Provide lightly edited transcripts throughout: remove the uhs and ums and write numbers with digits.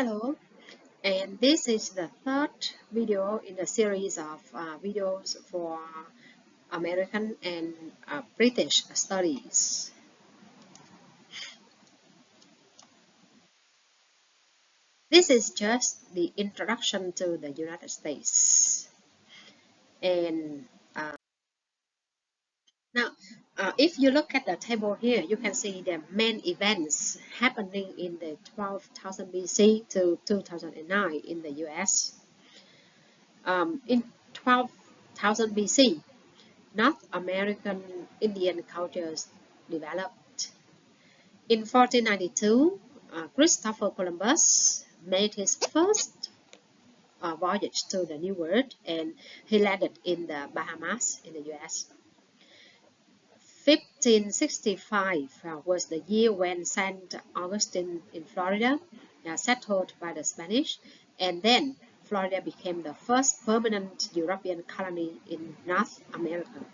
Hello, and this is the third video in the series of videos for American and British studies. This is just the introduction to the United States. And now, if you look at the table here, you can see the main events happening in the 12,000 BC to 2009 in the US. In 12,000 BC, North American Indian cultures developed. In 1492, Christopher Columbus made his first voyage to the New World, and he landed in the Bahamas in the US. 1565 was the year when St. Augustine in Florida settled by the Spanish, and then Florida became the first permanent European colony in North America.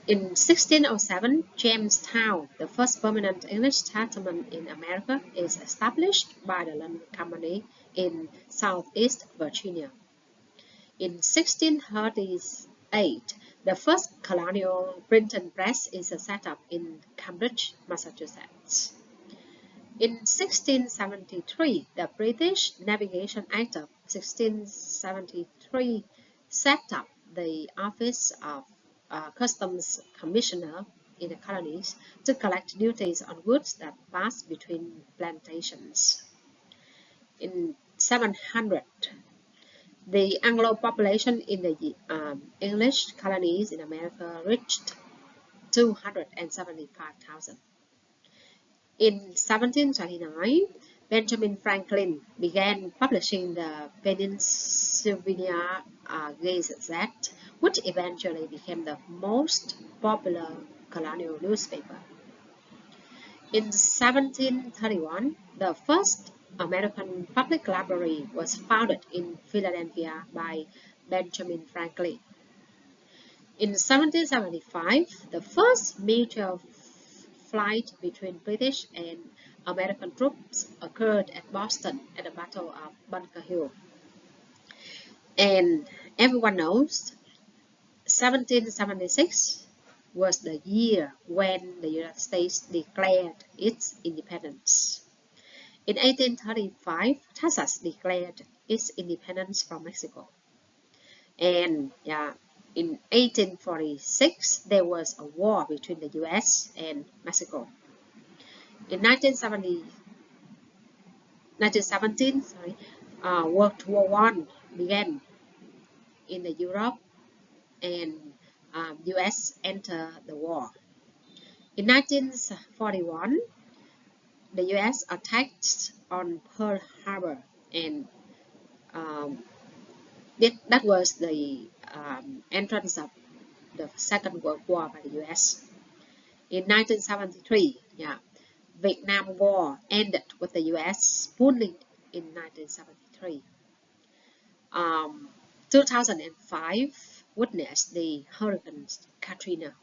In 1607, Jamestown, the first permanent English settlement in America, is established by the London Company in southeast Virginia. In 1638, the first colonial printing press is set up in Cambridge, Massachusetts. In 1673, the British Navigation Act of 1673 set up the Office of Customs Commissioner in the colonies to collect duties on goods that pass between plantations. In 700, the Anglo population in the English colonies in America reached 275,000. In 1729, Benjamin Franklin began publishing the Pennsylvania Gazette, which eventually became the most popular colonial newspaper. In 1731, the first American public library was founded in Philadelphia by Benjamin Franklin. In 1775, the first major flight between British and American troops occurred at Boston at the Battle of Bunker Hill. And everyone knows 1776 was the year when the United States declared its independence. In 1835, Texas declared its independence from Mexico. And in 1846, there was a war between the US and Mexico. In 1917, World War I began in the Europe, and US entered the war. In 1941, the US attacked on Pearl Harbor, and that was the entrance of the Second World War by the US. In 1973, Vietnam War ended with the US pulling in 1973. 2005 witnessed the Hurricane Katrina,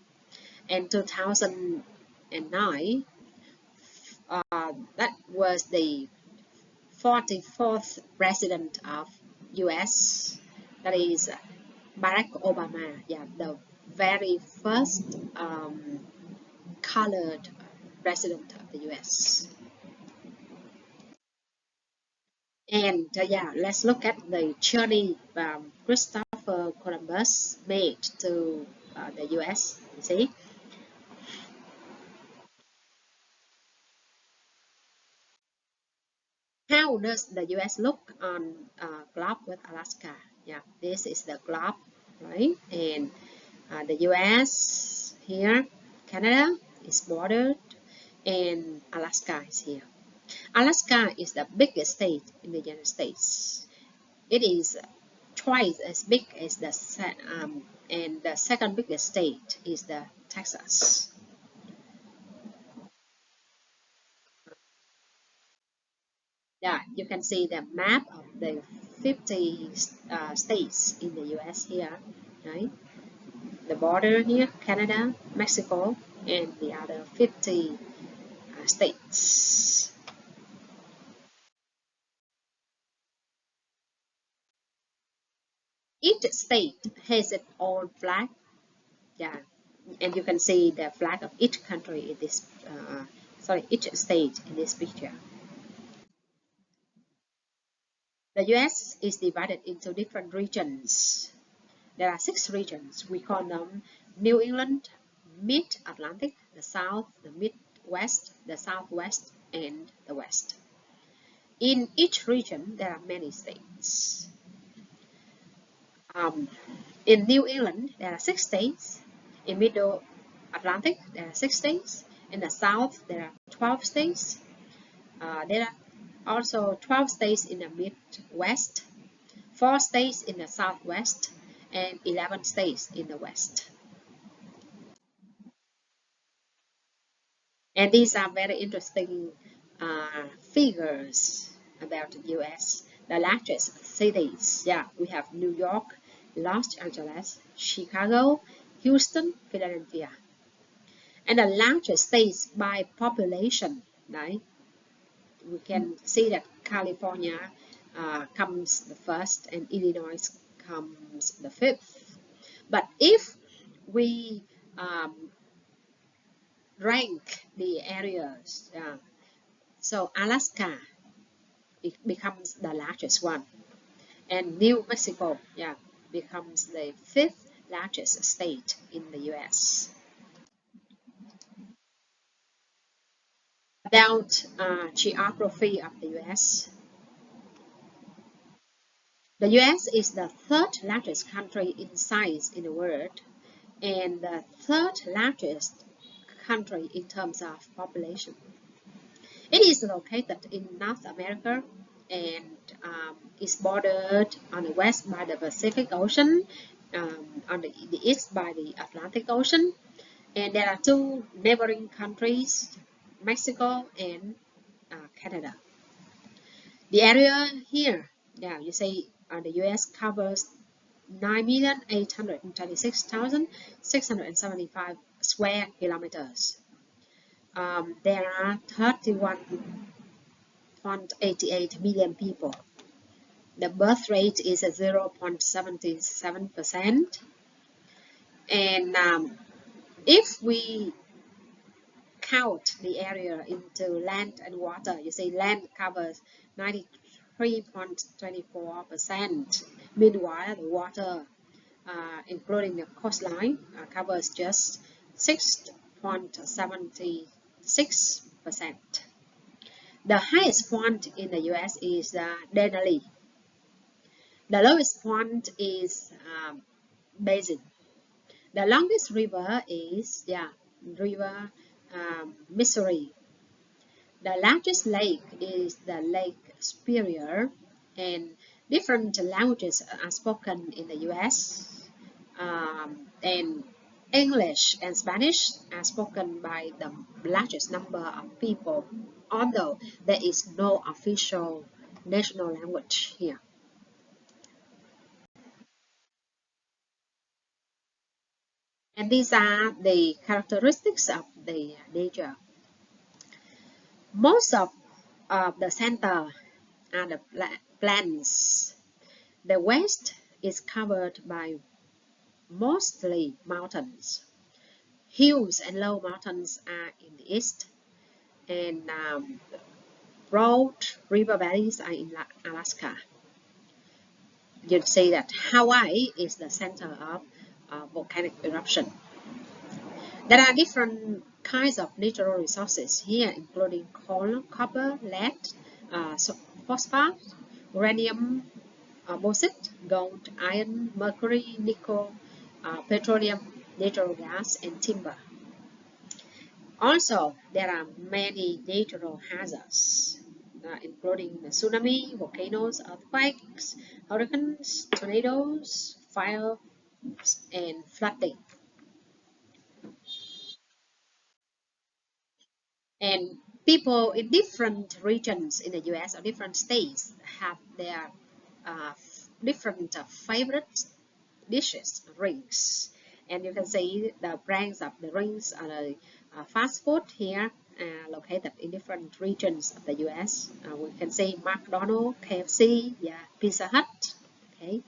and 2009 that was the 44th president of US, that is Barack Obama, the very first colored president of the US. And let's look at the journey Christopher Columbus made to the US. You see, how does the US look on globe with Alaska? This is the globe, right? And the US here, Canada is bordered, and Alaska is here. Alaska is the biggest state in the United States. It is twice as big as and the second biggest state is the Texas. You can see the map of the 50 states in the US here, right? The border here, Canada, Mexico, and the other 50 states. Each state has its own flag. Yeah, and you can see the flag of each country in this. Each state in this picture. The U.S. is divided into different regions. There are 6 regions. We call them New England, Mid-Atlantic, the South, the Midwest, the Southwest, and the West. In each region, there are many states. In New England, there are 6 states. In Middle Atlantic, there are 6 states. In the South, there are 12 states. There are also 12 states in the Midwest, 4 states in the Southwest, and 11 states in the West. And these are very interesting figures about the U.S. The largest cities, yeah, we have New York, Los Angeles, Chicago, Houston, Philadelphia. And the largest states by population, right? We can see that California comes the first and Illinois comes the 5th. But if we rank the areas, so Alaska it becomes the largest one, and New Mexico, becomes the 5th largest state in the U.S. About geography of the U.S. The U.S. is the 3rd largest country in size in the world, and the 3rd largest country in terms of population. It is located in North America and is bordered on the west by the Pacific Ocean, on the east by the Atlantic Ocean, and there are 2 neighboring countries, Mexico and Canada. The area here, you see, the U.S. covers 9,826,675 square kilometers. There are 31.88 million people. The birth rate is 0.77%. And if we count the area into land and water, you see land covers 93.24%. Meanwhile, the water, including the coastline, covers just 6.76%. The highest point in the U.S. is Denali. The lowest point is Basin. The longest river is River Missouri. The largest lake is the Lake Superior, and different languages are spoken in the U.S. And English and Spanish are spoken by the largest number of people, although there is no official national language here. And these are the characteristics of the nature. Most of the center are the plains. The west is covered by mostly mountains. Hills and low mountains are in the east, and broad river valleys are in Alaska. You'd say that Hawaii is the center of volcanic eruption. There are different kinds of natural resources here, including coal, copper, lead, phosphate, uranium, bauxite, gold, iron, mercury, nickel, petroleum, natural gas, and timber. Also, there are many natural hazards, including tsunami, volcanoes, earthquakes, hurricanes, tornadoes, fires, and flooding. And people in different regions in the U.S. or different states have their different favorite dishes, drinks. And you can see the brands of the drinks are the fast food here, located in different regions of the U.S. We can see McDonald's, KFC, Pizza Hut. Okay.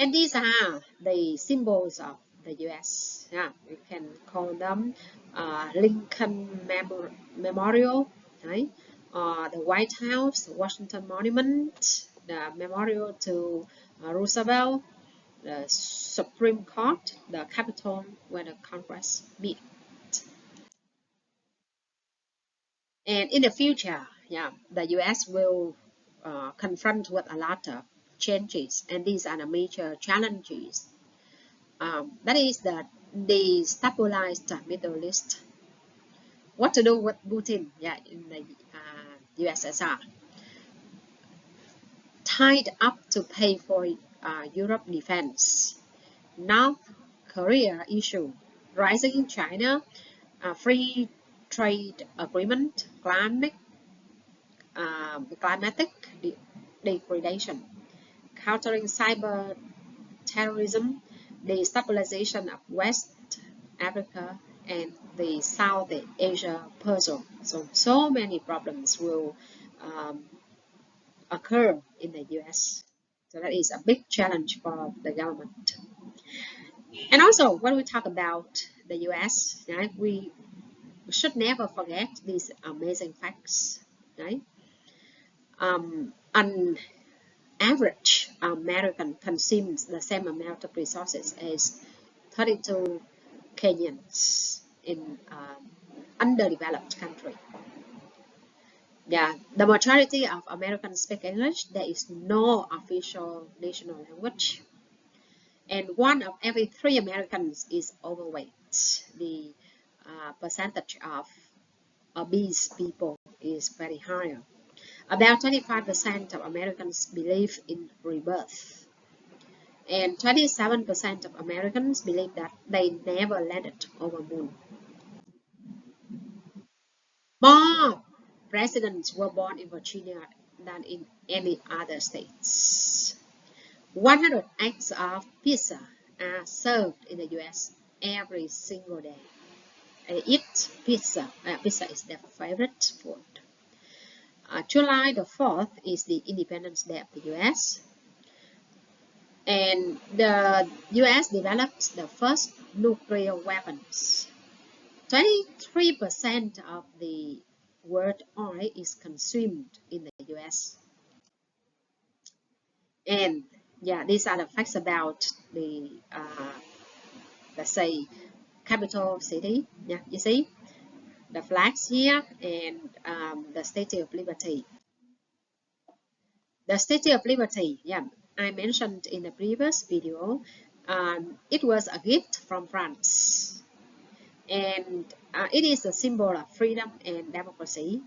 And these are the symbols of the US. Yeah, we can call them Lincoln Memorial, right? The White House, the Washington Monument, the memorial to Roosevelt, the Supreme Court, the Capitol where the Congress meet. And in the future, yeah, the US will confront with a lot of changes, and these are the major challenges. That is the destabilized Middle East. What to do with Putin? Yeah, in the USSR, tied up to pay for Europe defense. North Korea issue, rising China, free trade agreement, climatic degradation, countering cyber terrorism, the stabilization of West Africa, and the South Asia puzzle. So many problems will um, occur in the US. So that is a big challenge for the government. And also, when we talk about the US, right, we should never forget these amazing facts, right? On average, American consumes the same amount of resources as 32 Kenyans in underdeveloped country. Yeah, the majority of Americans speak English. There is no official national language, and 1 of every 3 Americans is overweight. The percentage of obese people is very high. About 25% of Americans believe in rebirth, and 27% of Americans believe that they never landed over moon. More presidents were born in Virginia than in any other states. 100 acts of pizza are served in the US every single day. I eat pizza. Pizza is their favorite food. July the 4th is the Independence Day of the US. And the US developed the first nuclear weapons. 23% of the world oil is consumed in the US. And yeah, these are the facts about the, let's say, capital city. Yeah, you see the flags here and the Statue of Liberty. The Statue of Liberty, yeah, I mentioned in the previous video, it was a gift from France. And it is a symbol of freedom and democracy.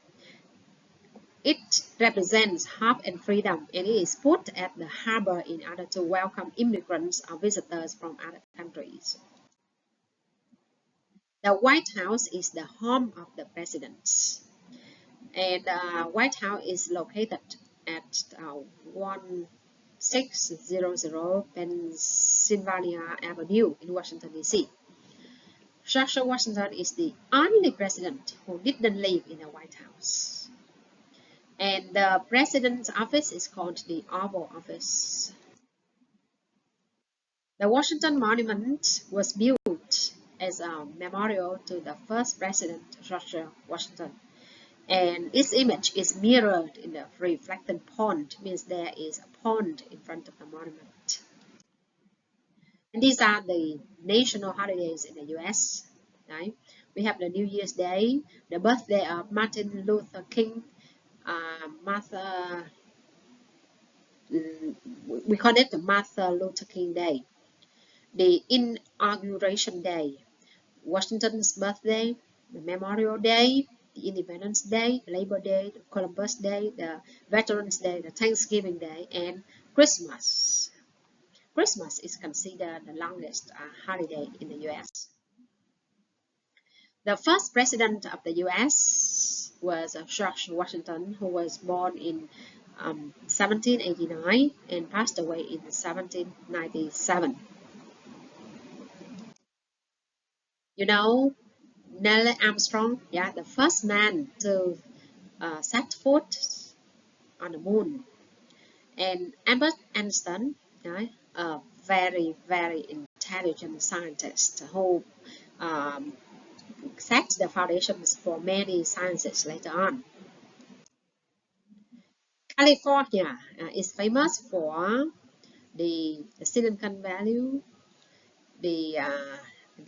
It represents hope and freedom, and it is put at the harbor in order to welcome immigrants or visitors from other countries. The White House is the home of the presidents, and the White House is located at 1600 Pennsylvania Avenue in Washington, D.C. George Washington is the only president who didn't live in the White House. And the president's office is called the Oval Office. The Washington Monument was built as a memorial to the first president, George Washington. And its image is mirrored in the reflected pond, means there is a pond in front of the monument. And these are the national holidays in the US. Right? We have the New Year's Day, the birthday of Martin Luther King, we call it the Martin Luther King Day, the Inauguration Day, Washington's birthday, the Memorial Day, the Independence Day, Labor Day, the Columbus Day, the Veterans Day, the Thanksgiving Day, and Christmas. Christmas is considered the longest holiday in the US. The first president of the US was George Washington, who was born in 1789 and passed away in 1797. You know, Neil Armstrong, yeah, the first man to set foot on the moon, and Albert Einstein, yeah, a very, very intelligent scientist who set the foundations for many sciences later on. California is famous for the Silicon Valley, the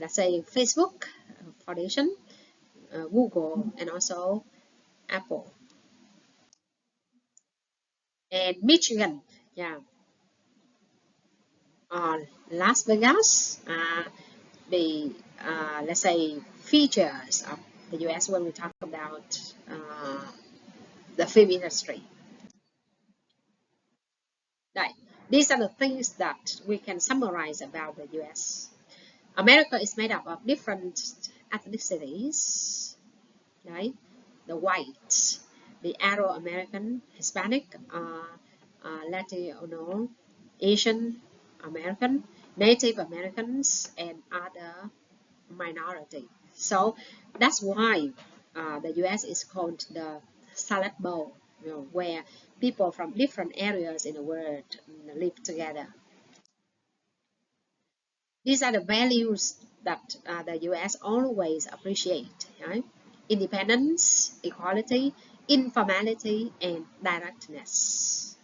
let's say Facebook Foundation, Google, and also Apple. And Michigan, yeah, Las Vegas, the let's say features of the U.S. when we talk about the film industry. Right. These are the things that we can summarize about the U.S. America is made up of different ethnicities, right? The whites, the Afro-American, Hispanic, Latino, Asian American, Native Americans, and other minority. So that's why the U.S. is called the Salad Bowl, where people from different areas in the world live together. These are the values that the U.S. always appreciate, right? Independence, equality, informality, and directness.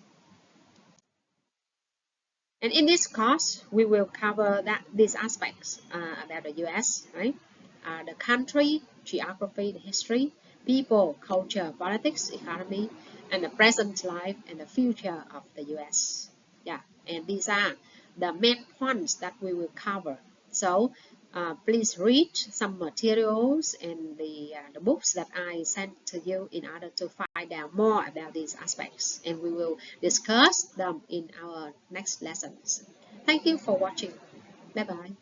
And in this course, we will cover these aspects about the U.S., right? The country, geography, the history, people, culture, politics, economy, and the present life and the future of the U.S. Yeah, and these are the main points that we will cover. So please read some materials and the books that I sent to you in order to find out more about these aspects, and we will discuss them in our next lessons. Thank you for watching. Bye bye.